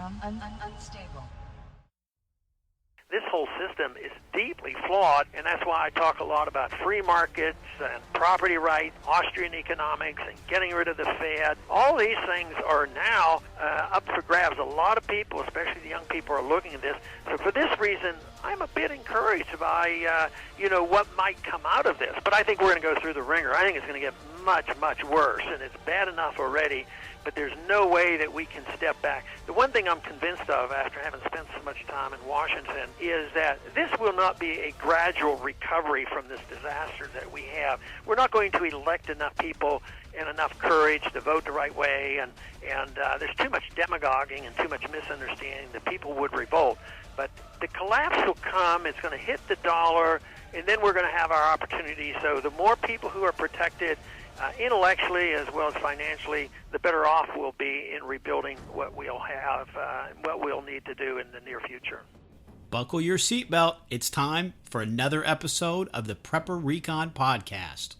Unstable. This whole system is deeply flawed, and that's why I talk a lot about free markets and property rights, Austrian economics, and getting rid of the Fed. All these things are now up for grabs. A lot of people, especially the young people, are looking at this. So for this reason, I'm a bit encouraged by, what might come out of this. But I think we're going to go through the ringer. I think it's going to get much, much worse, and it's bad enough already, but there's no way that we can step back. The one thing I'm convinced of after having spent so much time in Washington is that this will not be a gradual recovery from this disaster that we have. We're not going to elect enough people and enough courage to vote the right way, and there's too much demagoguing and too much misunderstanding that people would revolt. But the collapse will come, it's going to hit the dollar, and then we're going to have our opportunity. So the more people who are protected intellectually as well as financially, the better off we'll be in rebuilding what we'll have, what we'll need to do in the near future. Buckle your seatbelt. It's time for another episode of the Prepper Recon Podcast.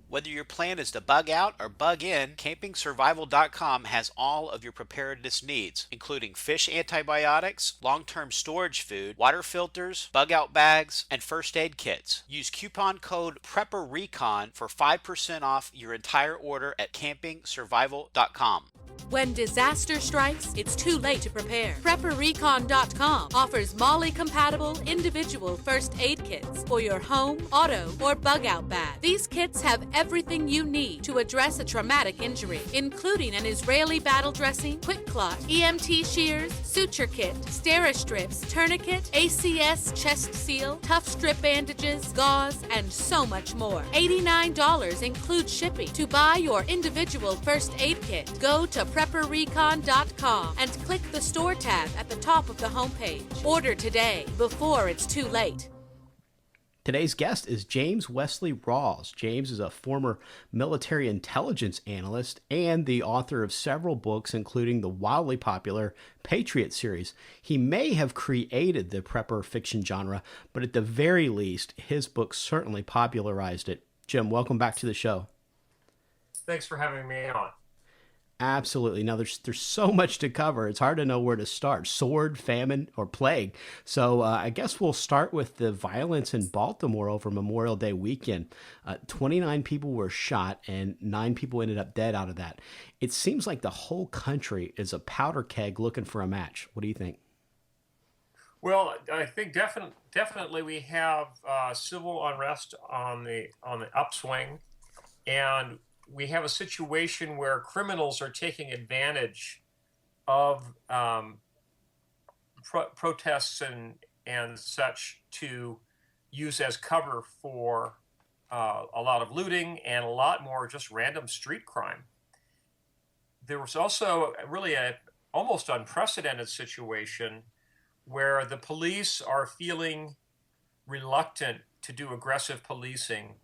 Whether your plan is to bug out or bug in, CampingSurvival.com has all of your preparedness needs, including fish antibiotics, long-term storage food, water filters, bug-out bags, and first aid kits. Use coupon code PrepperRecon for 5% off your entire order at CampingSurvival.com. When disaster strikes, it's too late to prepare. PrepperRecon.com offers MOLLE-compatible individual first aid kits for your home, auto, or bug-out bag. These kits have everything you need to address a traumatic injury, including an Israeli battle dressing, quick clot, EMT shears, suture kit, Steri-strips, tourniquet, ACS chest seal, tough strip bandages, gauze, and so much more. $89 includes shipping. To buy your individual first aid kit, go to PrepperRecon.com and click the store tab at the top of the homepage. Order today before it's too late. Today's guest is James Wesley Rawles. James is a former military intelligence analyst and the author of several books, including the wildly popular Patriot series. He may have created the prepper fiction genre, but at the very least, his book certainly popularized it. Jim, welcome back to the show. Thanks for having me on. Absolutely. Now, there's so much to cover. It's hard to know where to start. Sword, famine, or plague. So I guess we'll start with the violence in Baltimore over Memorial Day weekend. 29 people were shot and 9 people ended up dead out of that. It seems like the whole country is a powder keg looking for a match. What do you think? Well, I think definitely we have civil unrest on the upswing, and we have a situation where criminals are taking advantage of protests and such to use as cover for a lot of looting and a lot more just random street crime. There was also really a almost unprecedented situation where the police are feeling reluctant to do aggressive policing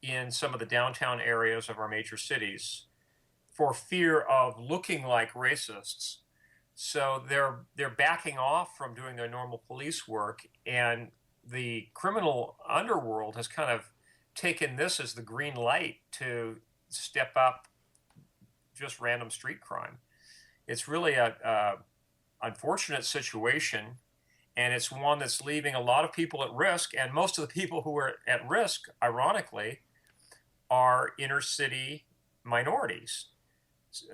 in some of the downtown areas of our major cities for fear of looking like racists. So they're backing off from doing their normal police work, and the criminal underworld has kind of taken this as the green light to step up just random street crime. It's really a unfortunate situation, and it's one that's leaving a lot of people at risk, and most of the people who are at risk, ironically, are inner city minorities.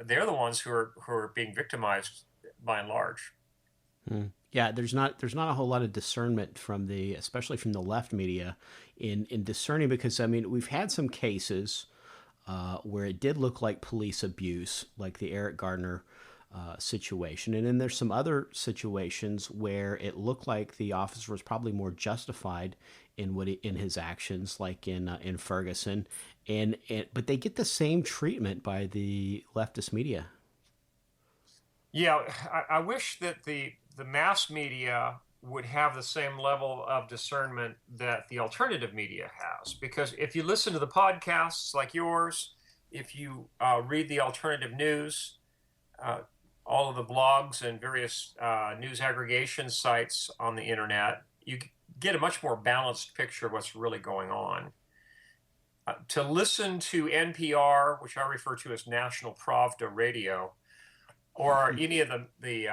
They're the ones who are being victimized by and large. Yeah, there's not a whole lot of discernment especially from the left media in discerning, because I mean we've had some cases where it did look like police abuse, like the Eric Gardner situation, and then there's some other situations where it looked like the officer was probably more justified in his actions, like in Ferguson, but they get the same treatment by the leftist media. Yeah, I wish that the mass media would have the same level of discernment that the alternative media has, because if you listen to the podcasts like yours, if you read the alternative news, all of the blogs and various news aggregation sites on the internet, you get a much more balanced picture of what's really going on. To listen to NPR, which I refer to as National Pravda Radio, or any of the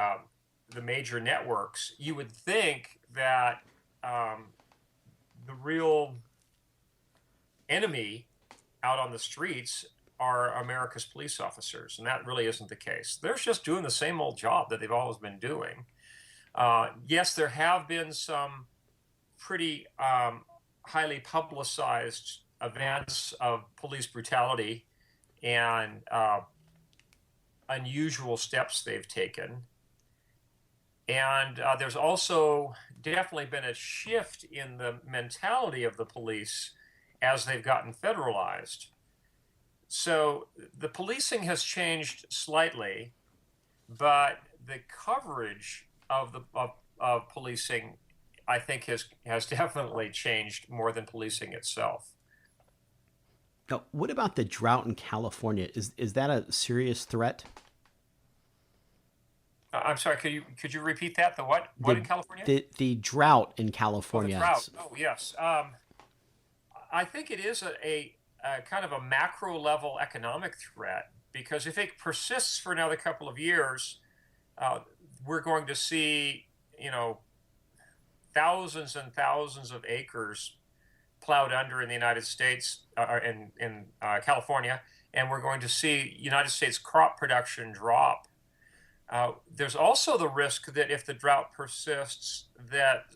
major networks, you would think that the real enemy out on the streets are America's police officers, and that really isn't the case. They're just doing the same old job that they've always been doing. Yes, there have been some pretty highly publicized events of police brutality and unusual steps they've taken. And there's also definitely been a shift in the mentality of the police as they've gotten federalized. So the policing has changed slightly, but the coverage of policing, I think, has definitely changed more than policing itself. Now, what about the drought in California? Is that a serious threat? I'm sorry. Could you repeat that? The what? What in California? The drought in California. Oh, the drought. Oh, yes. I think it is a kind of a macro level economic threat, because if it persists for another couple of years, we're going to see, thousands and thousands of acres plowed under in the United States, in California, and we're going to see United States crop production drop. There's also the risk that if the drought persists, that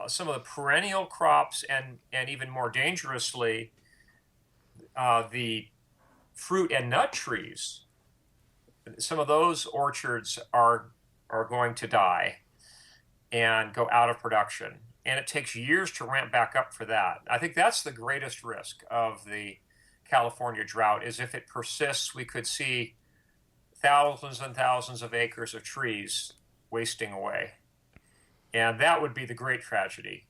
some of the perennial crops and even more dangerously, the fruit and nut trees, some of those orchards are going to die and go out of production. And it takes years to ramp back up for that. I think that's the greatest risk of the California drought, is if it persists, we could see thousands and thousands of acres of trees wasting away. And that would be the great tragedy.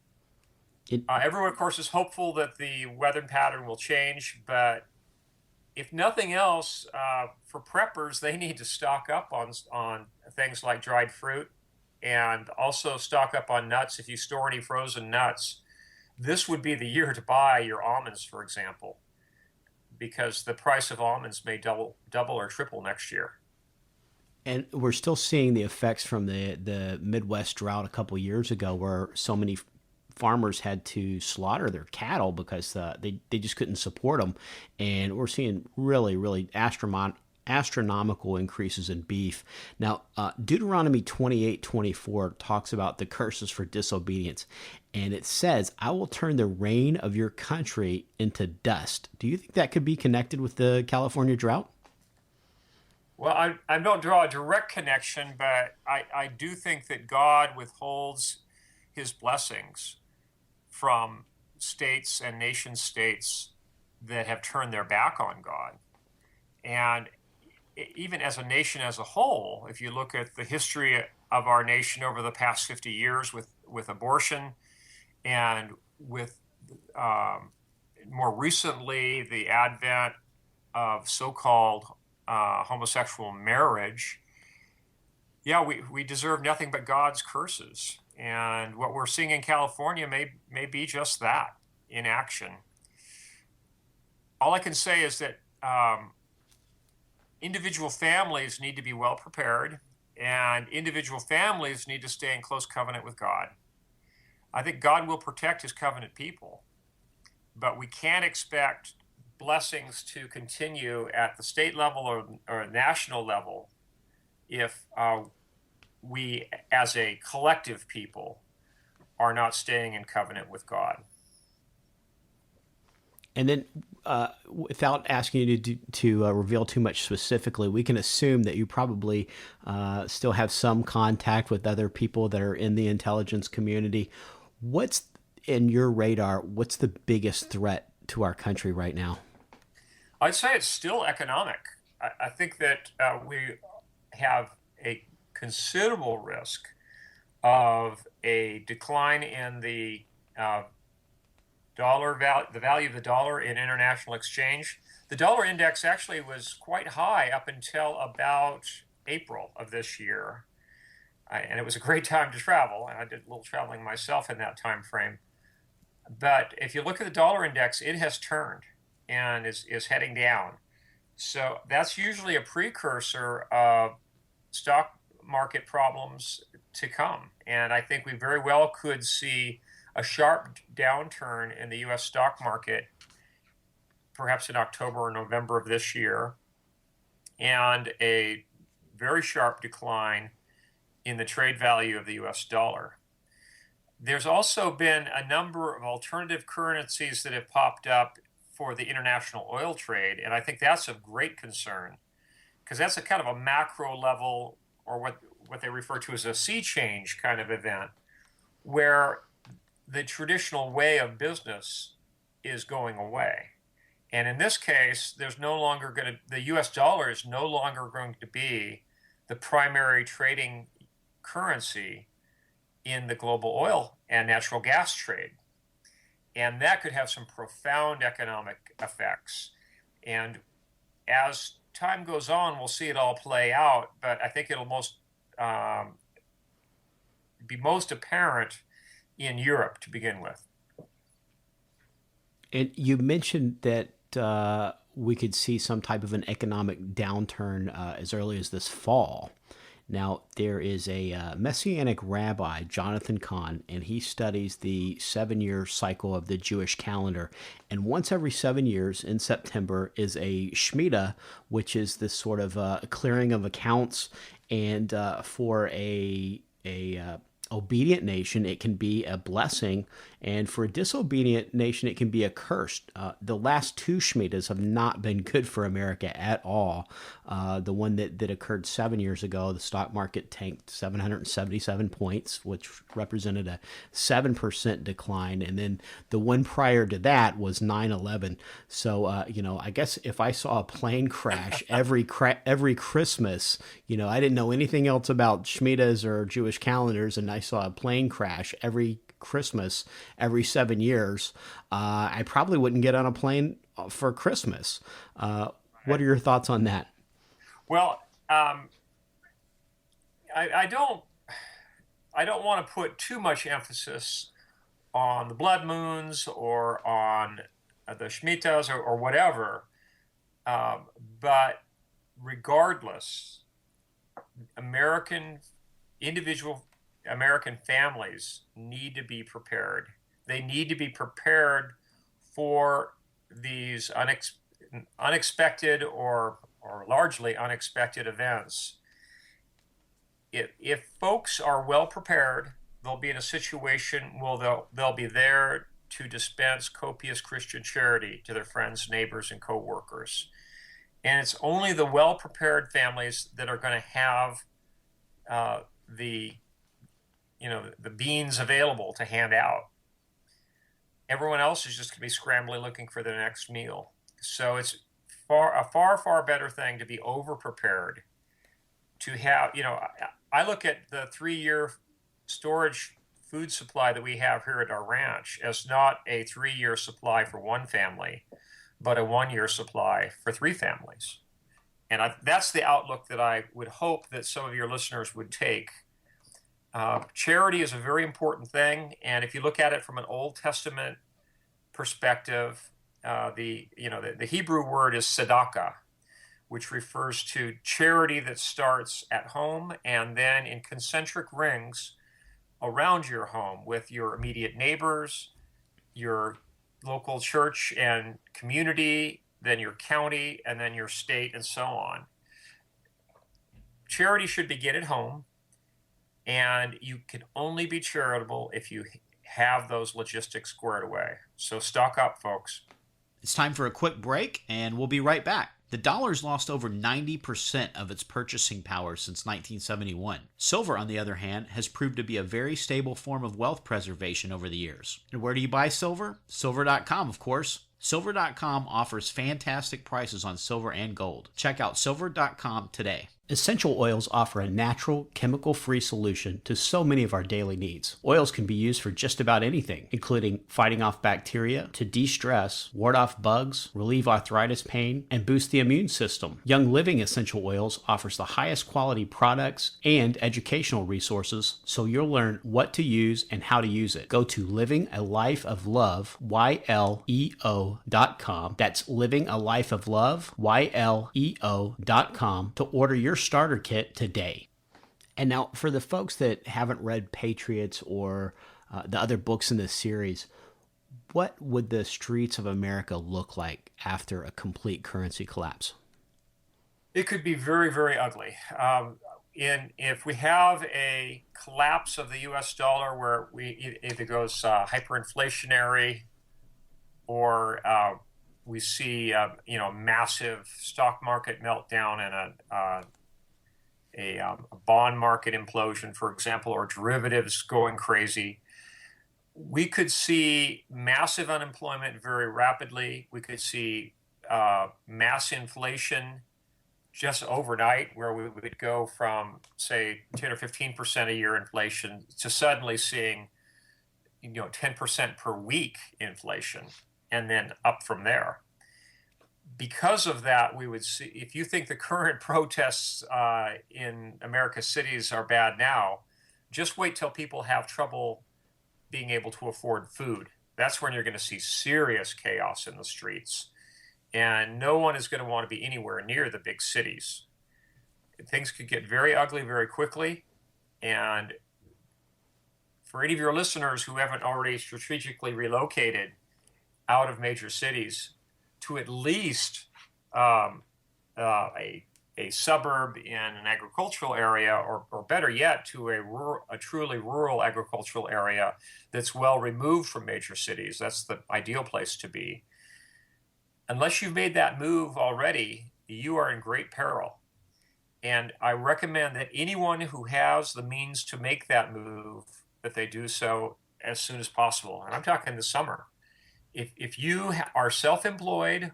Everyone, of course, is hopeful that the weather pattern will change, but if nothing else, for preppers, they need to stock up on things like dried fruit, and also stock up on nuts. If you store any frozen nuts, this would be the year to buy your almonds, for example, because the price of almonds may double or triple next year. And we're still seeing the effects from the Midwest drought a couple years ago, where so many farmers had to slaughter their cattle because they just couldn't support them. And we're seeing really, really astronomical increases in beef. Now, Deuteronomy 28:24 talks about the curses for disobedience. And it says, I will turn the rain of your country into dust. Do you think that could be connected with the California drought? Well, I don't draw a direct connection, but I do think that God withholds his blessings from states and nation states that have turned their back on God. And even as a nation as a whole, if you look at the history of our nation over the past 50 years with abortion, and with more recently the advent of so-called homosexual marriage, we deserve nothing but God's curses. And what we're seeing in California may be just that in action. All I can say is that individual families need to be well prepared, and individual families need to stay in close covenant with God. I think God will protect his covenant people, but we can't expect blessings to continue at the state level or national level if we as a collective people are not staying in covenant with God. And then without asking you to reveal too much specifically, we can assume that you probably still have some contact with other people that are in the intelligence community. What's in your radar? What's the biggest threat to our country right now? I'd say it's still economic. I think that we have a considerable risk of a decline in the the value of the dollar in international exchange. The dollar index actually was quite high up until about April of this year. And it was a great time to travel, and I did a little traveling myself in that time frame. But if you look at the dollar index, it has turned and is heading down. So that's usually a precursor of stock market problems to come. And I think we very well could see a sharp downturn in the U.S. stock market, perhaps in October or November of this year, and a very sharp decline in the trade value of the U.S. dollar. There's also been a number of alternative currencies that have popped up for the international oil trade, and I think that's of great concern because that's a kind of a macro level, or what they refer to as a sea change kind of event, where the traditional way of business is going away. And in this case, the US dollar is no longer going to be the primary trading currency in the global oil and natural gas trade. And that could have some profound economic effects. And as time goes on, we'll see it all play out, but I think it'll be most apparent in Europe to begin with. And you mentioned that we could see some type of an economic downturn as early as this fall. Now, there is a Messianic rabbi, Jonathan Kahn, and he studies the 7-year cycle of the Jewish calendar. And once every 7 years in September is a Shemitah, which is this sort of clearing of accounts. And for a obedient nation, it can be a blessing, and for a disobedient nation, it can be a curse. The last 2 Shemitahs have not been good for America at all. The one that occurred 7 years ago, the stock market tanked 777 points, which represented a 7% decline, and then the one prior to that was 9/11. So, I guess if I saw a plane crash every Christmas, I didn't know anything else about Shemitahs or Jewish calendars, and I saw a plane crash every Christmas every 7 years, I probably wouldn't get on a plane for Christmas. What are your thoughts on that? Well, I don't want to put too much emphasis on the blood moons or on the Shemitahs or whatever, but regardless, individual American families need to be prepared. They need to be prepared for these unexpected or largely unexpected events. If folks are well prepared, they'll be in a situation where they'll be there to dispense copious Christian charity to their friends, neighbors, and co-workers. And it's only the well-prepared families that are going to have the beans available to hand out. Everyone else is just going to be scrambling looking for their next meal. So it's a far better thing to be over-prepared. To have, I look at the 3-year storage food supply that we have here at our ranch as not a 3-year supply for one family, but a 1-year supply for 3 families. And that's the outlook that I would hope that some of your listeners would take. Charity is a very important thing, and if you look at it from an Old Testament perspective, the Hebrew word is tzedakah, which refers to charity that starts at home and then in concentric rings around your home with your immediate neighbors, your local church and community, then your county, and then your state, and so on. Charity should begin at home, and you can only be charitable if you have those logistics squared away. So stock up, folks. It's time for a quick break, and we'll be right back. The dollar's lost over 90% of its purchasing power since 1971. Silver, on the other hand, has proved to be a very stable form of wealth preservation over the years. And where do you buy silver? Silver.com, of course. Silver.com offers fantastic prices on silver and gold. Check out Silver.com today. Essential oils offer a natural, chemical-free solution to so many of our daily needs. Oils can be used for just about anything, including fighting off bacteria, to de-stress, ward off bugs, relieve arthritis pain, and boost the immune system. Young Living Essential Oils offers the highest quality products and educational resources, so you'll learn what to use and how to use it. Go to livingalifeoflove, YLEO.com. That's livingalifeoflove, YLEO.com to order your starter kit today. And now, for the folks that haven't read Patriots or the other books in this series, what would the streets of America look like after a complete currency collapse? It could be very, very ugly. If we have a collapse of the U.S. dollar where we either goes hyperinflationary, or we see massive stock market meltdown and a bond market implosion, for example, or derivatives going crazy. We could see massive unemployment very rapidly. We could see mass inflation just overnight, where we would go from, say, 10 or 15% a year inflation to suddenly seeing 10% per week inflation, and then up from there. Because of that, we would see, if you think the current protests in America's cities are bad now, just wait till people have trouble being able to afford food. That's when you're going to see serious chaos in the streets. And no one is going to want to be anywhere near the big cities. Things could get very ugly very quickly. And for any of your listeners who haven't already strategically relocated out of major cities to at least a suburb in an agricultural area, or better yet, to a truly rural agricultural area that's well removed from major cities. That's the ideal place to be. Unless you've made that move already, you are in great peril. And I recommend that anyone who has the means to make that move, that they do so as soon as possible. And I'm talking this summer. If you are self-employed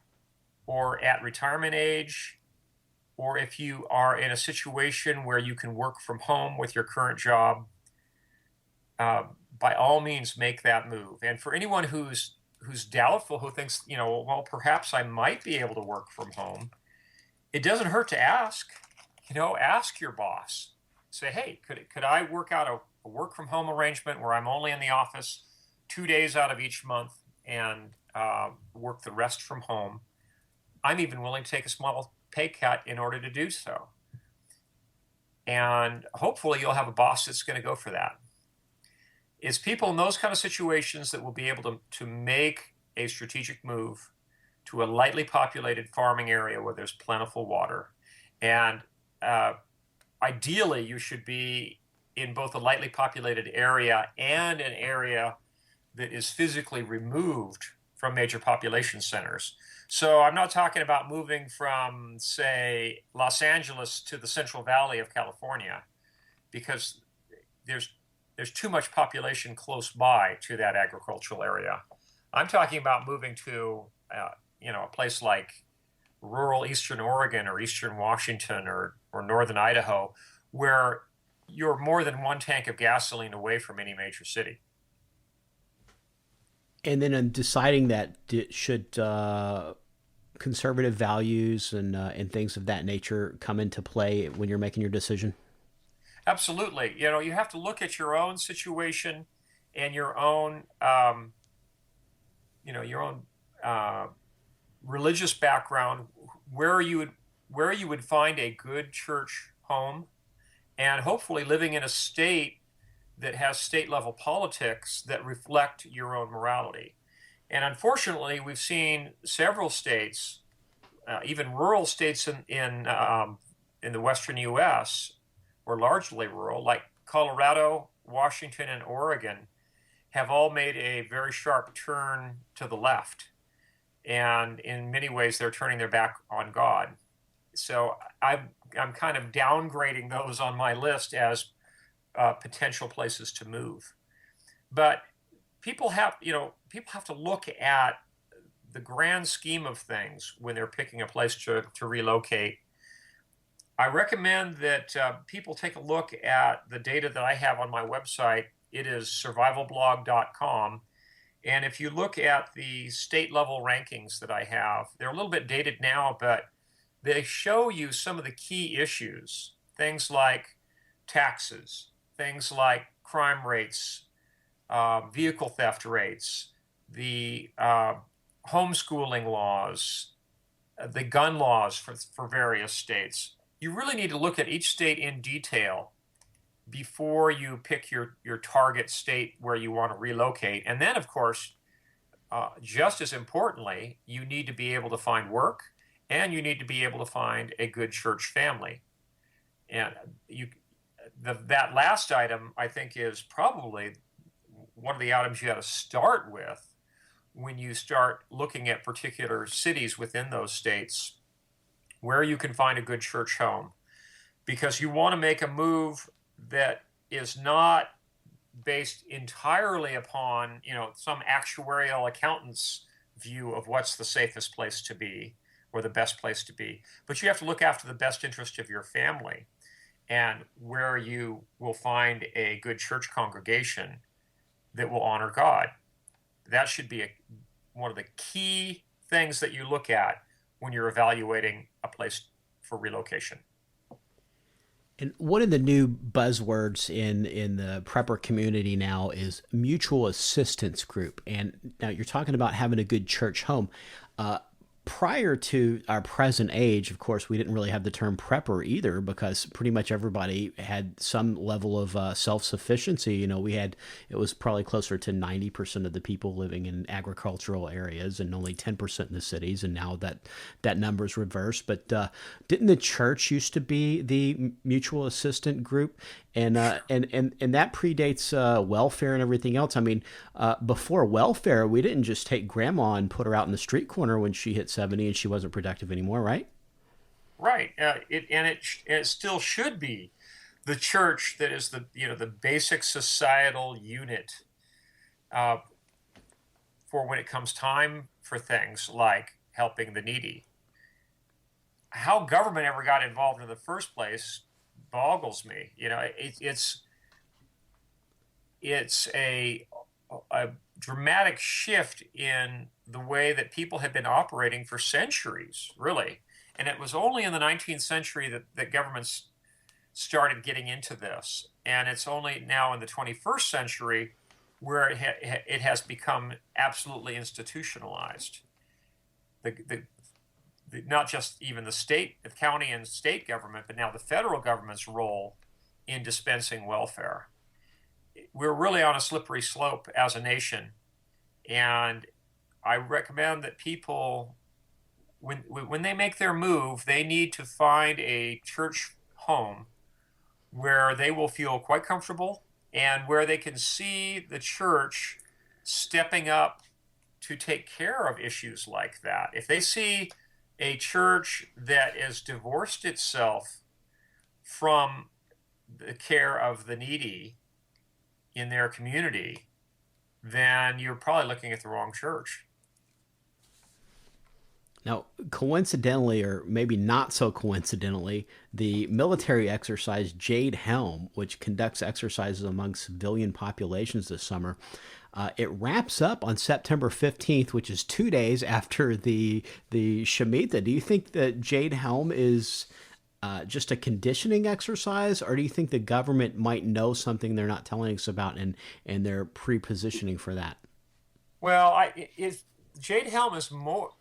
or at retirement age, or if you are in a situation where you can work from home with your current job, by all means make that move. And for anyone who's doubtful, who thinks, well, perhaps I might be able to work from home, it doesn't hurt to ask. Ask your boss. Say, hey, could I work out a work from home arrangement where I'm only in the office 2 days out of each month and work the rest from home? I'm even willing to take a small pay cut in order to do so. And hopefully you'll have a boss that's going to go for that. It's people in those kind of situations that will be able to make a strategic move to a lightly populated farming area where there's plentiful water. And ideally, you should be in both a lightly populated area and an area that is physically removed from major population centers. So I'm not talking about moving from, say, Los Angeles to the Central Valley of California, because there's too much population close by to that agricultural area. I'm talking about moving to a place like rural Eastern Oregon or Eastern Washington or Northern Idaho, where you're more than one tank of gasoline away from any major city. And then in deciding that, should conservative values and things of that nature come into play when you're making your decision? Absolutely. You have to look at your own situation and your own, religious background, where you would find a good church home, and hopefully living in a state that has state-level politics that reflect your own morality. And unfortunately, we've seen several states, even rural states in the western U.S., or largely rural, like Colorado, Washington, and Oregon, have all made a very sharp turn to the left. And in many ways, they're turning their back on God. So I'm kind of downgrading those on my list as potential places to move. But people have to look at the grand scheme of things when they're picking a place to relocate. I recommend that people take a look at the data that I have on my website. It is survivalblog.com. And if you look at the state level rankings that I have, they're a little bit dated now, but they show you some of the key issues, things like taxes, things like crime rates, vehicle theft rates, the homeschooling laws, the gun laws for various states. You really need to look at each state in detail before you pick your target state where you want to relocate. And then, of course, just as importantly, you need to be able to find work, and you need to be able to find a good church family. And that last item, I think, is probably one of the items you got to start with when you start looking at particular cities within those states where you can find a good church home. Because you want to make a move that is not based entirely upon, some actuarial accountant's view of what's the safest place to be or the best place to be. But you have to look after the best interest of your family and where you will find a good church congregation that will honor God. That should be one of the key things that you look at when you're evaluating a place for relocation. And one of the new buzzwords in the prepper community now is mutual assistance group. And now you're talking about having a good church home. Prior to our present age, of course, we didn't really have the term prepper either, because pretty much everybody had some level of self-sufficiency. It was probably closer to 90% of the people living in agricultural areas and only 10% in the cities. And now that number's reversed. But didn't the church used to be the mutual assistant group? And that predates welfare and everything else. I mean, before welfare, we didn't just take grandma and put her out in the street corner when she hit 70 and she wasn't productive anymore, right? Right. It still should be the church that is the basic societal unit for when it comes time for things like helping the needy. How government ever got involved in the first place boggles me. It's a dramatic shift in the way that people have been operating for centuries, really. And it was only in the 19th century that governments started getting into this. And it's only now in the 21st century where it has become absolutely institutionalized. Not just even the county and state government, but now the federal government's role in dispensing welfare. We're really on a slippery slope as a nation. And I recommend that people, when they make their move, they need to find a church home where they will feel quite comfortable and where they can see the church stepping up to take care of issues like that. If they see a church that has divorced itself from the care of the needy in their community, then you're probably looking at the wrong church. Now, coincidentally, or maybe not so coincidentally, the military exercise Jade Helm, which conducts exercises among civilian populations this summer, it wraps up on September 15th, which is 2 days after the Shemitah. Do you think that Jade Helm is just a conditioning exercise, or do you think the government might know something they're not telling us about and they're pre-positioning for that? Well, Jade Helm is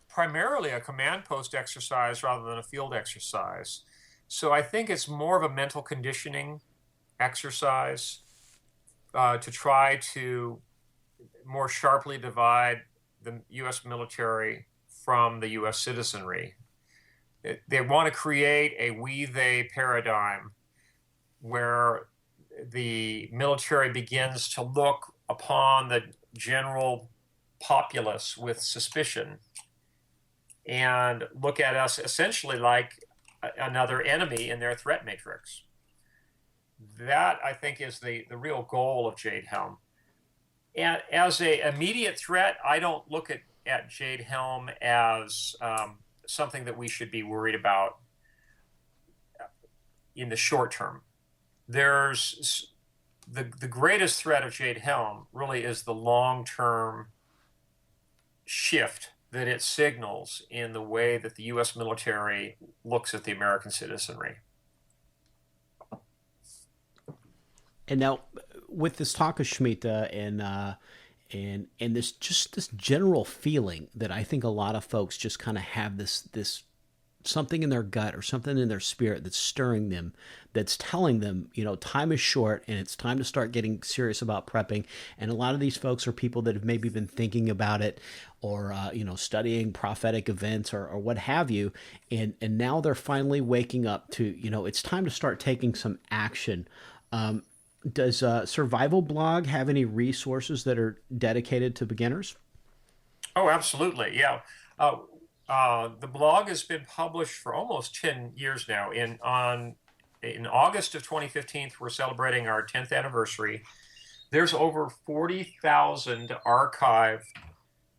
primarily a command post exercise rather than a field exercise. So I think it's more of a mental conditioning exercise to try to more sharply divide the U.S. military from the U.S. citizenry. They want to create a we-they paradigm where the military begins to look upon the general populace with suspicion and look at us essentially like another enemy in their threat matrix. That, I think, is the real goal of Jade Helm. And as an immediate threat, I don't look at Jade Helm as something that we should be worried about. in the short term. There's the greatest threat of Jade Helm really is the long-term shift that it signals in the way that the U.S. military looks at the American citizenry. And now, with this talk of Shemitah and this general feeling that I think a lot of folks just kind of have this something in their gut or something in their spirit that's stirring them, that's telling them, time is short and it's time to start getting serious about prepping. And a lot of these folks are people that have maybe been thinking about it or, studying prophetic events or what have you. And now they're finally waking up to, it's time to start taking some action. Does Survival Blog have any resources that are dedicated to beginners? Oh, absolutely. Yeah. The blog has been published for almost 10 years now. In August of 2015, we're celebrating our 10th anniversary. There's over 40,000 archived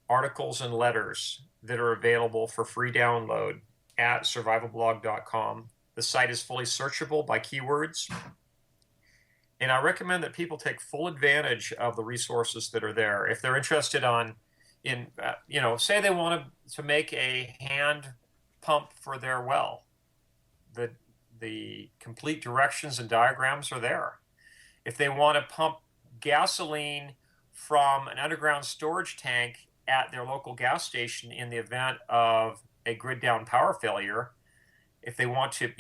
articles and letters that are available for free download at survivalblog.com. The site is fully searchable by keywords. And I recommend that people take full advantage of the resources that are there. If they're interested say they want to make a hand pump for their well, the complete directions and diagrams are there. If they want to pump gasoline from an underground storage tank at their local gas station in the event of a grid down power failure, if they want to,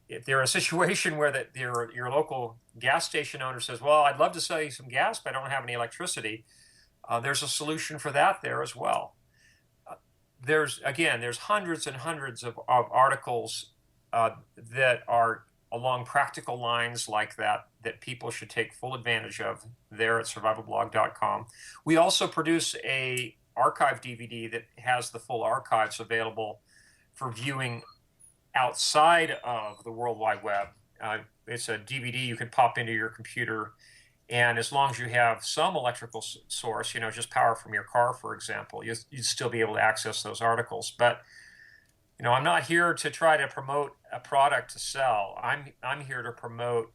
if they're in a situation where your local gas station owner says, well, I'd love to sell you some gas, but I don't have any electricity, there's a solution for that there as well. There's hundreds and hundreds of articles that are along practical lines like that people should take full advantage of there at survivalblog.com. We also produce a archive DVD that has the full archives available for viewing outside of the World Wide Web. It's a DVD you can pop into your computer, and as long as you have some electrical source, just power from your car, for example, you'd still be able to access those articles. But I'm not here to try to promote a product to sell. I'm here to promote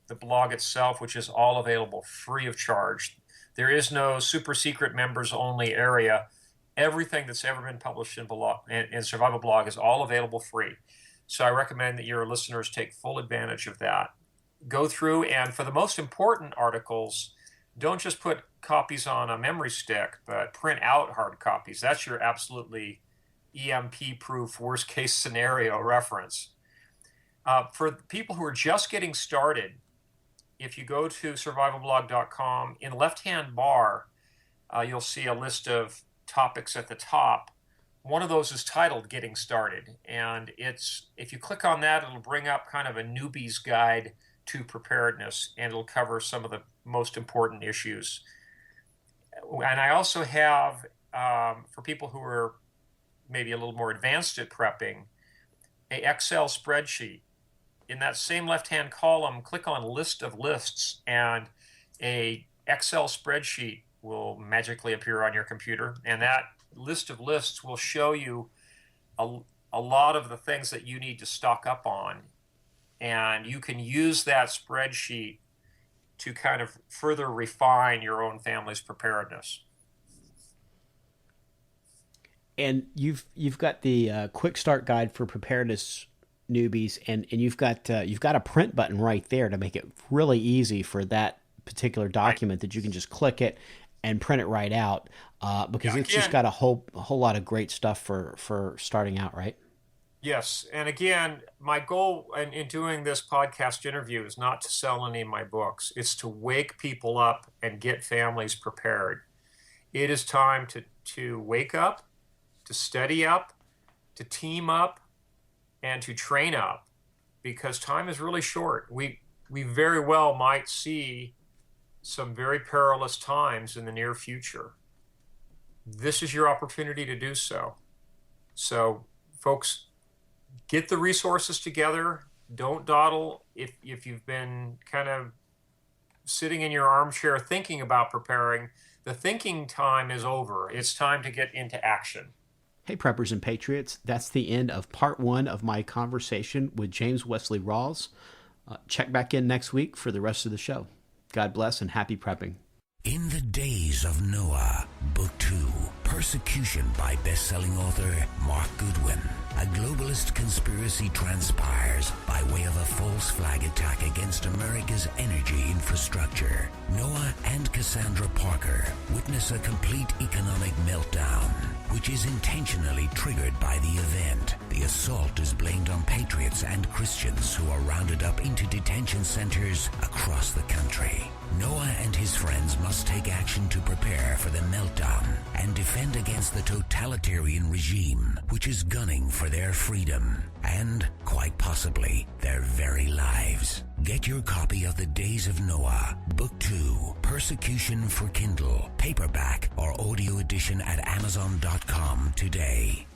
the blog itself, which is all available free of charge. There is no super secret members only area. Everything that's ever been published in Survival Blog is all available free. So I recommend that your listeners take full advantage of that. Go through, and for the most important articles, don't just put copies on a memory stick, but print out hard copies. That's your absolutely EMP-proof worst-case scenario reference. For people who are just getting started, if you go to survivalblog.com, in the left-hand bar, you'll see a list of topics at the top. One of those is titled Getting Started, and if you click on that, it'll bring up kind of a newbie's guide to preparedness, and it'll cover some of the most important issues. And I also have, for people who are maybe a little more advanced at prepping, a Excel spreadsheet. In that same left-hand column, click on List of Lists, and a Excel spreadsheet will magically appear on your computer, and that list of lists will show you a lot of the things that you need to stock up on. And you can use that spreadsheet to kind of further refine your own family's preparedness. And you've got the quick start guide for preparedness newbies, and you've got a print button right there to make it really easy for that particular document that you can just click it and print it right out, because it's just got a whole lot of great stuff for starting out, right? Yes, and again, my goal in doing this podcast interview is not to sell any of my books. It's to wake people up and get families prepared. It is time to wake up, to steady up, to team up, and to train up, because time is really short. We very well might see some very perilous times in the near future. This is your opportunity to do so. So, folks, get the resources together. Don't dawdle. If you've been kind of sitting in your armchair thinking about preparing, the thinking time is over. It's time to get into action. Hey, Preppers and Patriots, that's the end of part 1 of my conversation with James Wesley Rawles. Check back in next week for the rest of the show. God bless and happy prepping. In the Days of Noah, Book 2, Persecution by best-selling author Mark Goodwin. A globalist conspiracy transpires by way of a false flag attack against America's energy infrastructure. Noah and Cassandra Parker witness a complete economic meltdown, which is intentionally triggered by the event. The assault is blamed on patriots and Christians who are rounded up into detention centers across the country. Noah and his friends must take action to prepare for the meltdown and defend against the totalitarian regime, which is gunning for their freedom and, quite possibly, their very lives. Get your copy of The Days of Noah, Book 2, Persecution for Kindle, paperback or audio edition at Amazon.com today.